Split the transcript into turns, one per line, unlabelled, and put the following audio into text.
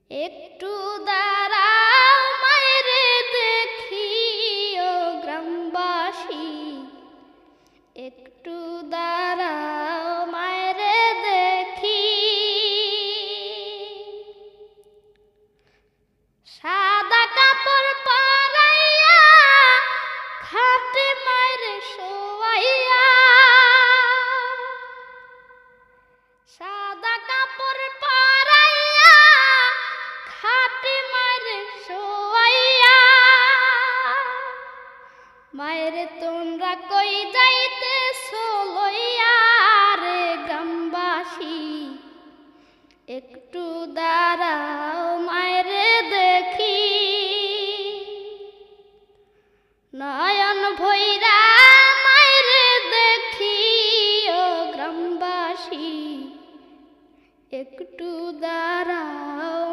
একটু দাঁড়াও মায়েরে দেখি ও গ্রামবাসী, একটু দাঁড়াও মায়েরে দেখি। সাদা কাপড় পরাইয়া খাটে মায়েরে শোয়াইয়া, সাদা কাপড় পরাইয়া খাটে মায়েরে শোয়াইয়া। মায়েরে তোমরা কই যাই